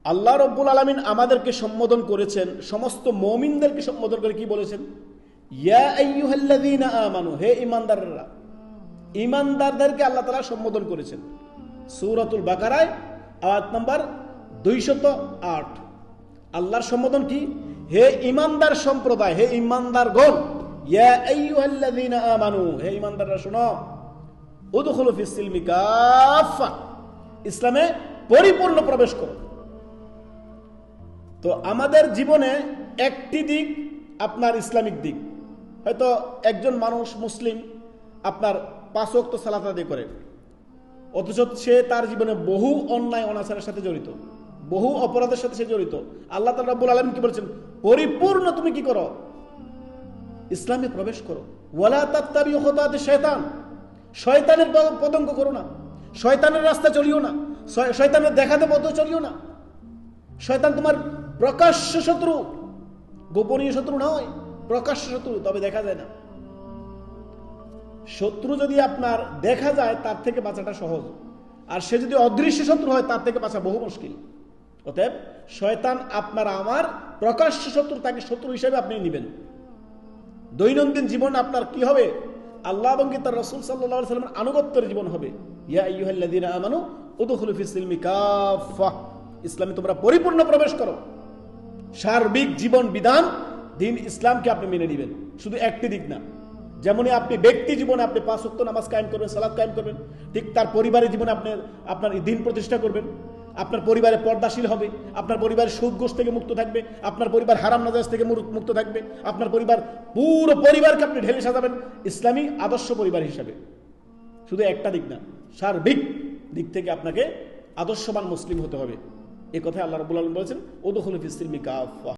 আল্লাহ রব্বুল আলামিন আমাদেরকে সম্বোধন করেছেন, সমস্ত মুমিনদেরকে সম্বোধন করে কি বলেছেন? ইয়া আইয়ুহাল্লাযীনা আমানু, হে ঈমানদাররা। ঈমানদারদেরকে আল্লাহ তাআলা সম্বোধন করেছেন সূরাতুল বাকারায় আয়াত নাম্বার 208। আল্লাহর সম্বোধন কি? হে ঈমানদার সম্প্রদায়, হে ঈমানদারগণ। ইয়া আইয়ুহাল্লাযীনা আমানু, হে ঈমানদাররা শোনো। উদখুলু ফিস সিলমি কাফা, ইসলামে পরিপূর্ণ প্রবেশ করো। তো আমাদের জীবনে একটি দিক আপনার ইসলামিক দিক। হয়তো একজন মানুষ মুসলিম আপনার 5 ওয়াক্ত সালাত আদায় করে, অথচ সে তার জীবনে বহু অন্যায় অনাচারের সাথে জড়িত, বহু অপরাধের সাথে সে জড়িত। আল্লাহ তাআলা রাব্বুল আলামিন কি বলেছেন? পরিপূর্ণ তুমি কি করো? ইসলামে প্রবেশ করো। ওয়ালা তাত্তাবিউ খুতুওয়াতিশ শায়তান, শয়তানের পতঙ্গ করো না, শয়তানের রাস্তা চলিও না, শয়তানের দেখাতে পথে চলিও না। শয়তান তোমার প্রকাশ্য শত্রু, গোপনীয় শত্রু নয়, প্রকাশ্য শত্রু, তবে দেখা যায় না। শত্রু যদি আপনার দেখা যায় তার থেকে বাঁচাটা সহজ, আর সে যদি অদৃশ্য শত্রু হয় তার থেকে বাঁচা বহু মুশকিল। অতএব শয়তান আপনার আমার প্রকাশ্য শত্রু, তাকে শত্রু হিসেবে আপনি নেবেন। দৈনন্দিন জীবন আপনার কি হবে? আল্লাহ এবং তার রাসূল সাল্লাল্লাহু আলাইহি ওয়াসাল্লামের আনুগত্যের জীবন হবে। ইয়া আইয়ুহাল্লাযীনা আমানু উদখুলু ফিস সিলমি কাফা, ইসলামে তোমরা পরিপূর্ণ প্রবেশ করো। সার্বিক জীবন বিধান দিন ইসলামকে আপনি মেনে নেবেন, শুধু একটি দিক না। যেমনই আপনি ব্যক্তি জীবনে আপনি 5 ওয়াক্ত নামাজ কায়েম করবেন, সালাত কায়েম করবেন, ঠিক তার পরিবারের জীবনে আপনি আপনার দিন প্রতিষ্ঠা করবেন। আপনার পরিবারে পর্দাশীল হবে, আপনার পরিবারের সুদ ঘুষ থেকে মুক্ত থাকবে, আপনার পরিবার হারাম নাজায়েজ থেকে মুক্ত থাকবে, আপনার পরিবার পুরো পরিবারকে আপনি ঢেলে সাজাবেন ইসলামী আদর্শ পরিবার হিসাবে। শুধু একটা দিক না, সার্বিক দিক থেকে আপনাকে আদর্শবান মুসলিম হতে হবে। এই কথা আল্লাহ রাব্বুল আলামিন বলেছেন, উদখুলু ফিস সিলমি কাফা।